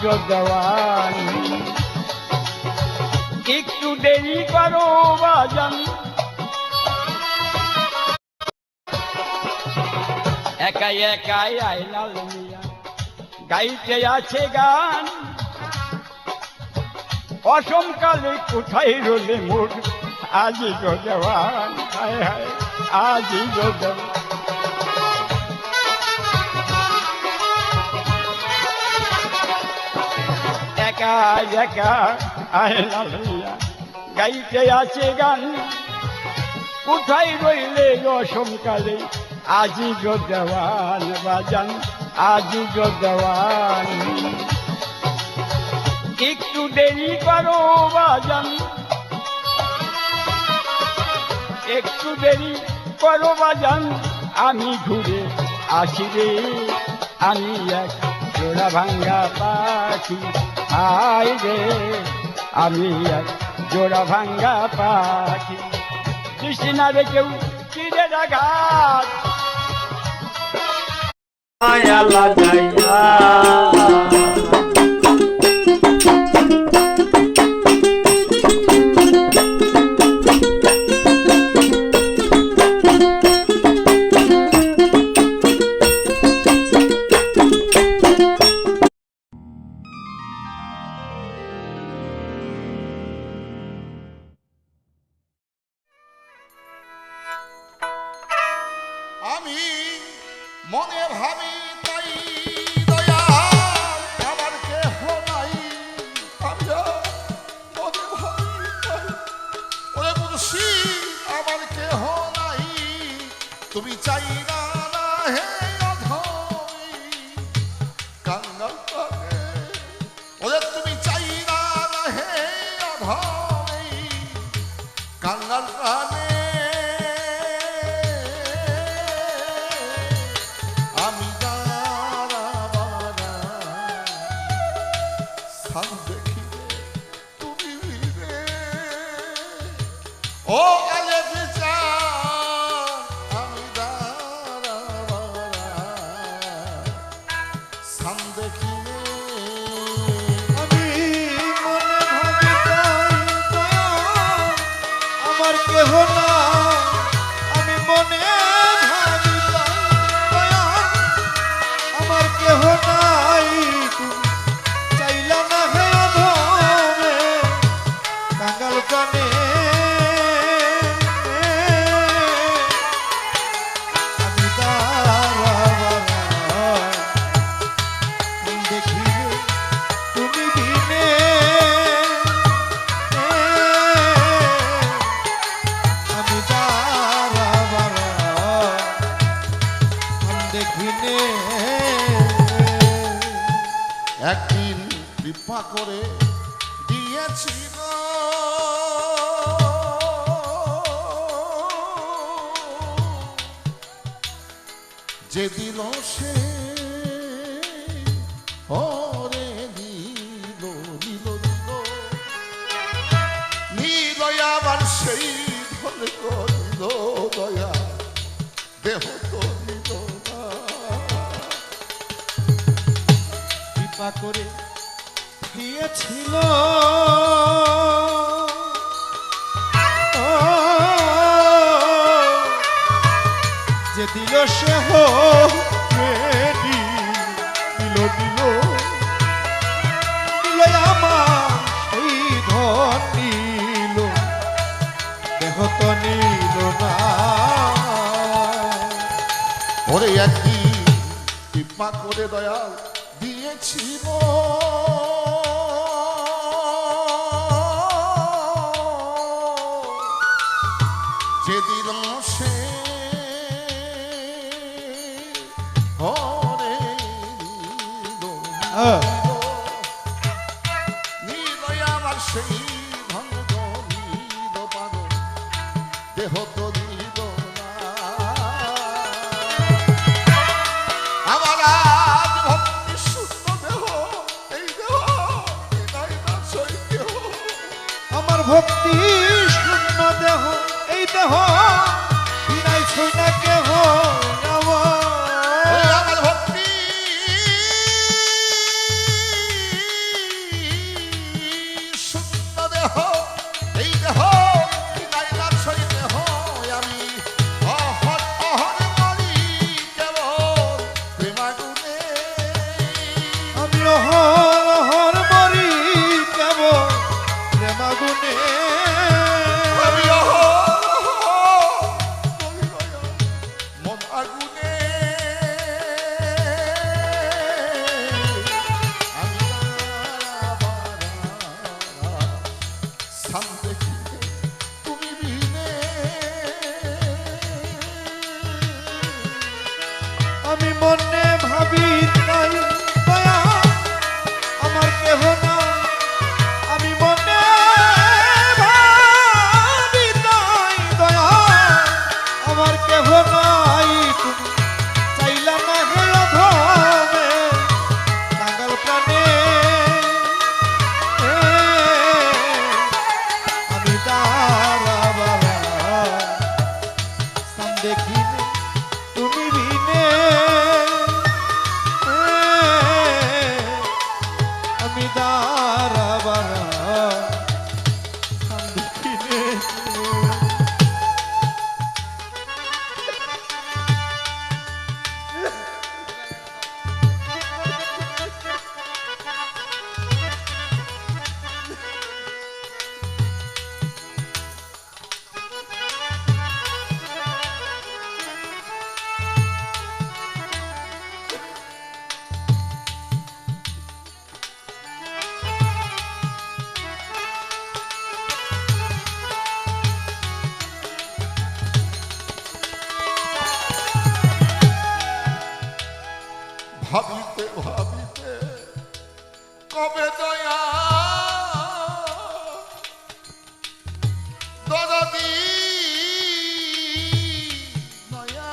দেওয়ান একটু দেরি করো বাজান একাই একাই আইনাল মিয়া গাইতে আছে গান অসমকালে কোথায় রোলে মোর আজি গো দেওয়ান হায় হায় আজি গো দেওয়ান একা একা আইনাল মিয়া গাইতে আছে গান কোথায় রইলে অসমকালে আজি গো দেওয়ান বাজান আজি গো দেওয়ান একটু দেরি করো বাজান একটু দেরি করো বাজান আমি ঘুরে আসি রে আমি এক জোড়া ভাঙ্গা পাখি হায় রে আমি এক জোড়া ভাঙ্গা পাখি কৃষ্ণারে কেউ চিরে রাঘাত আয়ালা যাইয়া আমি মনে ভাবি তাই দয়াল আমার কেহ নাই আমি মনে ভাবি তাই ওরে মুর্শি আমার কেহ নাই তুমি চাই না হে অধই কাঙ্গাল পাগে ওরে তুমি চাই না হে অধই কাঙ্গাল পাগে ও আলে বিচার আমি সাম দেখিলে আমি মনে ভাবি তাই আমার কেহ না আমি মনে ভাবি তাই আমার কেহ নাই চাইলা না হে অধমে কাঙ্গাল প্রাণে একদিন কৃপা করে দিয়েছিল যে দিল সে ওরে নিল নিল নিল নিল আবার সেই ধরে নিল দয়া দেহ তো নিল না কৃপা করে দিয়েছিল যে দিল সে দিল দিল দিল আমার সেই ধন নিল দেহ তো নিল না ওরে একদিন কৃপা করে দয়াল দিয়েছিল যে দিল সে হরে নিল আমার সেই ভঙ্গ নিল পার দেহ তো নিল না আমার আজ ভক্তি শূন্য দেহ এই দেহ নাই না সই দেহ আমার ভক্তি শূন্য দেহ এই দেহ বিনাই ছই না কেহ আমার ভক্তি দেহ এই দেহ বিদায় না ছই দেহ আমি অহর অহর মরি কেবল প্রেমাগুনে আমি অহর অহর মরি কেবল প্রেমাগুনে আমি অহর অহর মরি মন আগুনে আমি সামনে তুমি বিনে আমি মনে ভাবি তাই দয়া আমার কেহ না আমি মনে ভাবি তাই দয়া আমার কেহ নাই তুমি চাইলা না হে অধমে কাঙ্গাল প্রাণে আমি তারা বাবা সাম দেখিলে তুমি বিনে আমি দারা বারা সাম দেখিলে ভাবিতে ভাবিতে কবে দয়া দরদি নয়া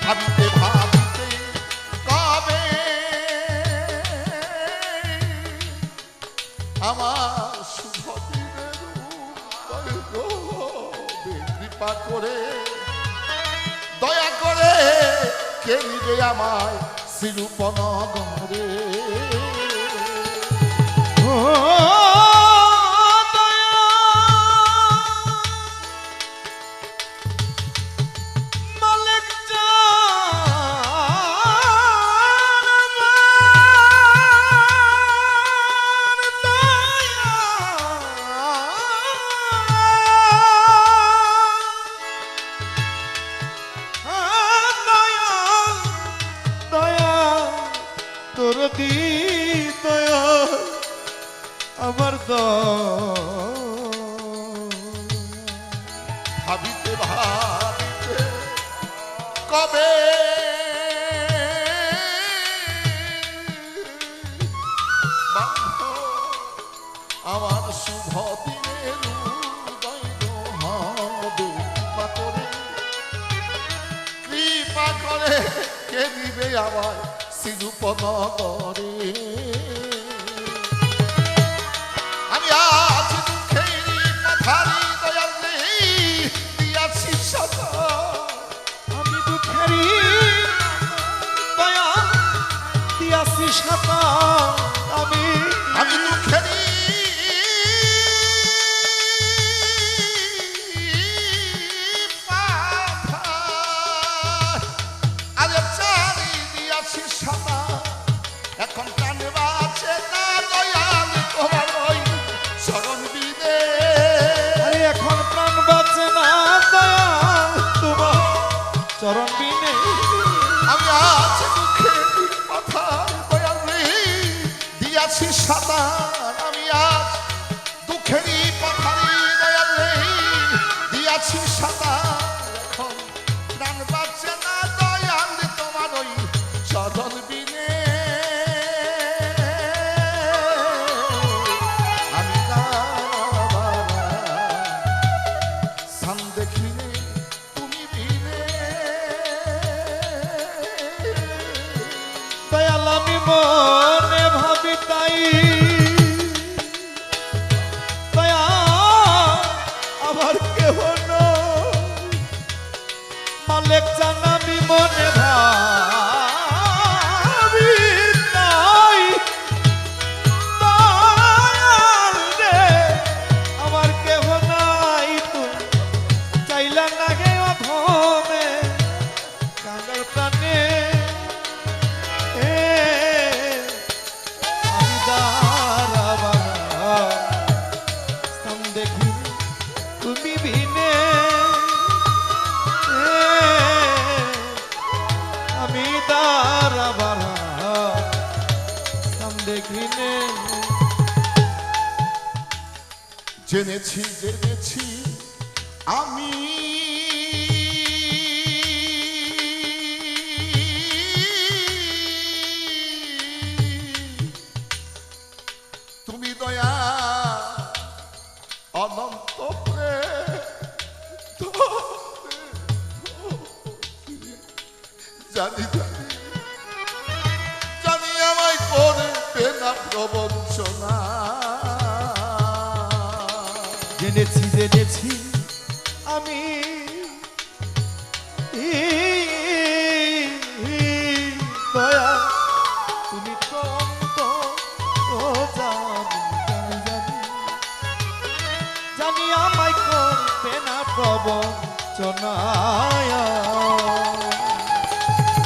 ভাবিতে ভাবিতে কবে আমার শুভ দিনের কৃপা করে দয়া করে কে নিবে আমায় শ্রীরূপন গমরে ও দয়া মালিক তোর দি দয়া আমার ভাবিতে ভাবিতে কবে বান্ধ আমার শুভ দিনের উদয় হবে পাতরে কৃপা করে কে দিবে আমার শ্রীরূপনগরে আমি আজ দুঃখেরই পাথারি দয়াল দিয়াছি সদা আমি দুঃখেরই দয়া দিয়াছি সাতা আমি আমি দুঃখেরই পাথার আরে চারি দিয়াছি সদা এখন কানে বাঁচে না দয়াল তোমার ওই শরণ বিদে আরে এখন প্রাণ বাঁচে না দয়া তোমার চরণ বিনে আমি আজ দুঃখের পাথার দয়াল দিয়াছি সাঁতার আমি আজ দুঃখেরই পাথারি দয়াল দিয়াছি সাঁতার এখন প্রাণ বাঁচে না দয়াল তোমার ওই চরণ বিনে আমি সান দেখিলে তুমি বিনে দয়াল আমি মনে ভাবি তাই দয়া আমার কেহ মালিক জানাবি মনে ভাবি তাই জেনেছি জেনেছি আমি তুমি দয়া অনন্ত জানি জানি জানি আমায় করবে না প্রবঞ্চনা জেনেছি জেনেছি আমি দয়া তুমি তো জানি জানি জানি জানি আমায় করবে না প্রবঞ্চনায়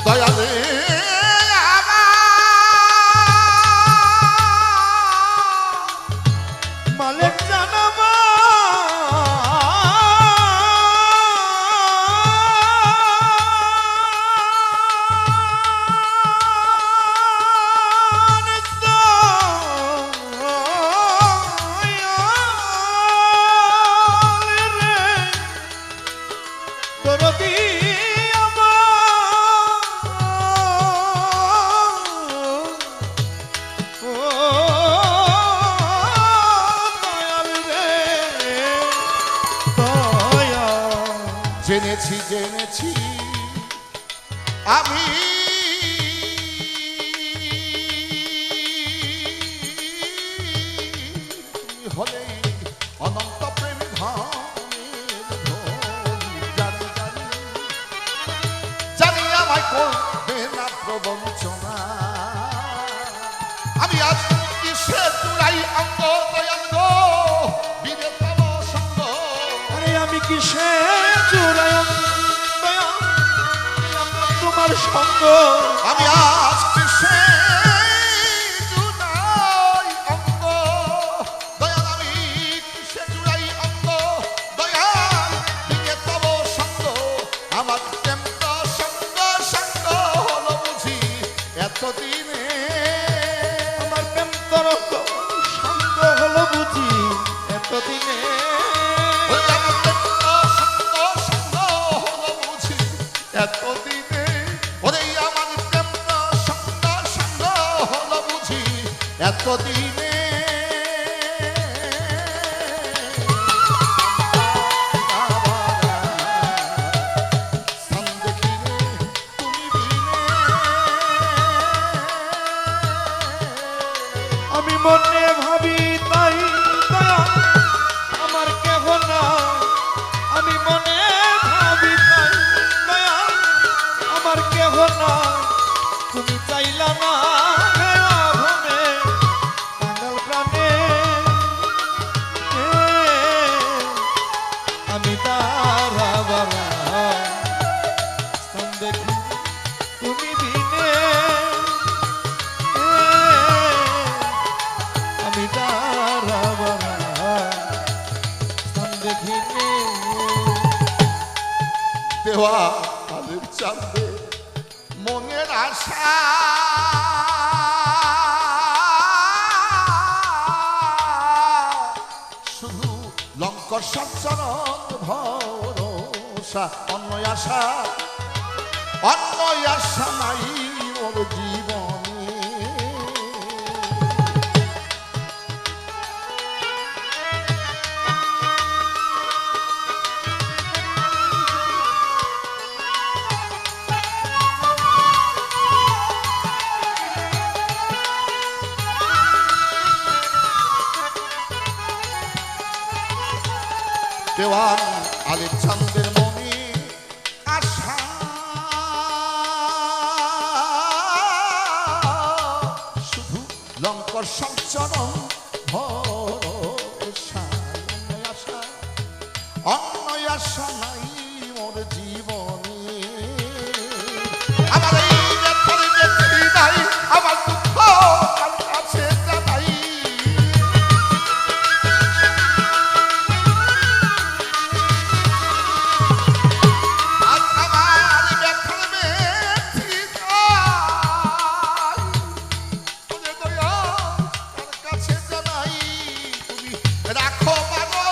দয়ালে মালিক জানাবা জেনেছি জেনেছি আমি তুমি হলে অনন্ত প্রেম ধামের ধনী। জানি জানি জানি আমায় করবে না প্রবঞ্চনা আমি আজ কিসে চূড়াই অঙ্গ দয়াঙ্গ বিনে তব সঙ্গ আরে আমি কিসে চূড়ায় তোমার সঙ্গ আমি আজ কিসে জুড়াই অঙ্গ দয়াল আমি কিসে জুড়াই অঙ্গ দয়াল দিকে তব সঙ্গ আমার প্রেম তো সঙ্গ সঙ্গ হলো বুঝি এতদিনে আমার প্রেম তরঙ্গ সঙ্গ হলো বুঝি এতদিনে ওই আমার প্রেম তো সঙ্গ সঙ্গ হলো বুঝি এতদিনে ওরে আমার প্রেম তো সঙ্গ সঙ্গ হলো বুঝি এতদিনে স্থান দেখিলে তুমি বিনে আমি মনে ভাবি তাই দয়া আমার কেহ না আমি মনে ভাবি তাই দয়া আমার কেহ না তুমি চাইলা না হে অধমে কাঙাল প্রাণে আমি তারা বাবা স্থান দেখি তুমি বিনে আমি তারা বাবা স্থান দেখিনি দেওয়া আলের চাঁদে মনের আশা শুধু লঙ্কর সঞ্চরণ ভরসা অন্য আশা নাই ওর জীবনে দেওয়ান আলের চাঁদের মনে আশা শুধু লঙ্কর সঞ্চরণ ভরসা অন্য আশা নাই মোর জীবনে আমার এই ব্যথার ব্যথি নাই আমার দুঃখ কার কাছে জানাই রাখো বাবা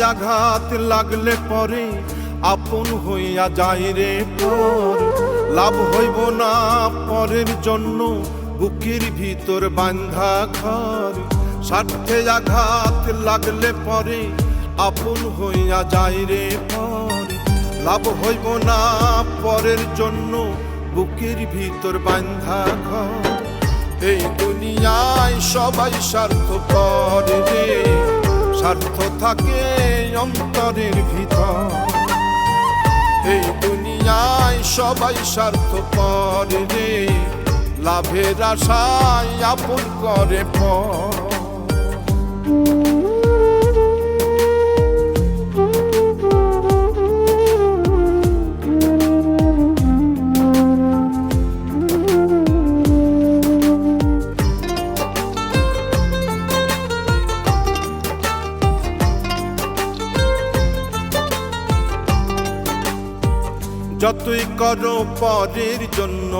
আঘাত লাগলে পরে আপন হইয়া যায় রে পর, লাভ হইব না পরের জন্য বুকের ভিতর বান্ধা ঘর। স্বার্থে আঘাত লাগলে পরে আপন হইয়া যায় রে পর, লাভ হইব না পরের জন্য বুকের ভিতর বান্ধা ঘর। এই দুনিয়ায় সবাই স্বার্থপর রে, স্বার্থ থাকে অন্তরের ভিতর। এই দুনিয়ায় সবাই স্বার্থপর রে, লাভের আশায় আপন করে পর। যতই করো পরের জন্য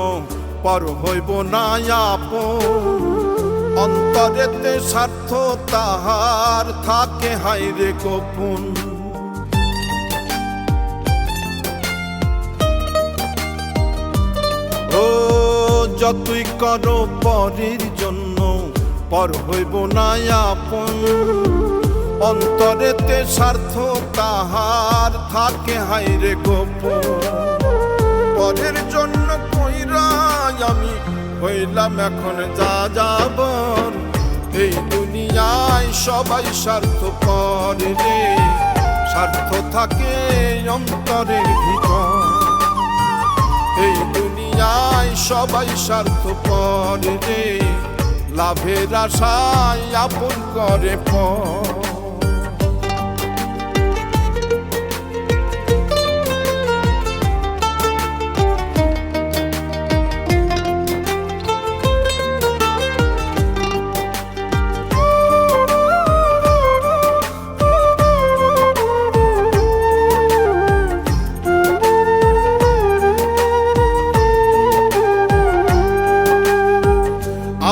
পর হইব না আপন, অন্তরেতে স্বার্থ তাহার থাকে হাইরে গোপন। ও যতই করো পরের জন্য পর হইব না আপন, অন্তরেতে স্বার্থ তাহার থাকে হাইরে গোপন। পরের জন্য কইরা আমি হইলাম এখন যা যাবর। এই দুনিয়ায় সবাই স্বার্থপর রে, স্বার্থ থাকে অন্তরের ভিতর। এই দুনিয়ায় সবাই স্বার্থপর রে, লাভের আশায় আপন করে পর।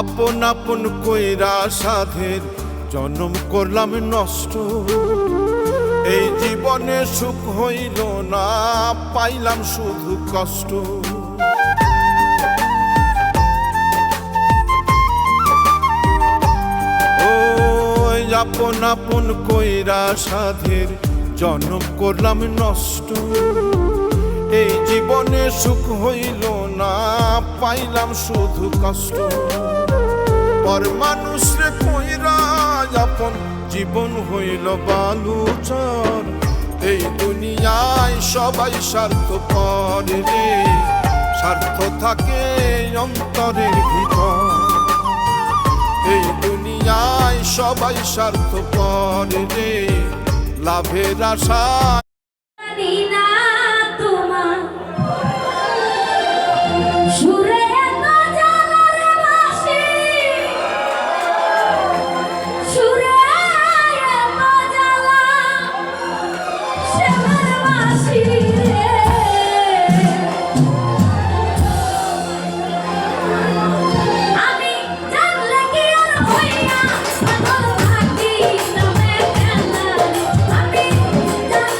আপন আপন কইরা সাধের জন্ম করলাম নষ্ট, এই জীবনে সুখ হইল না পাইলাম শুধু কষ্ট। ও আপন আপন কইরা সাধের জন্ম করলাম নষ্ট, এই জীবনে সুখ হইল না পাইলাম শুধু কষ্ট। পর মানুষ রে কইরা আপন জীবন হইল বালুচর। এই দুনিয়ায় সবাই স্বার্থপর রে, স্বার্থ থাকে অন্তরের ভিতর। এই দুনিয়ায় সবাই স্বার্থপর রে, লাভের আশা দিনা তোমার সুরে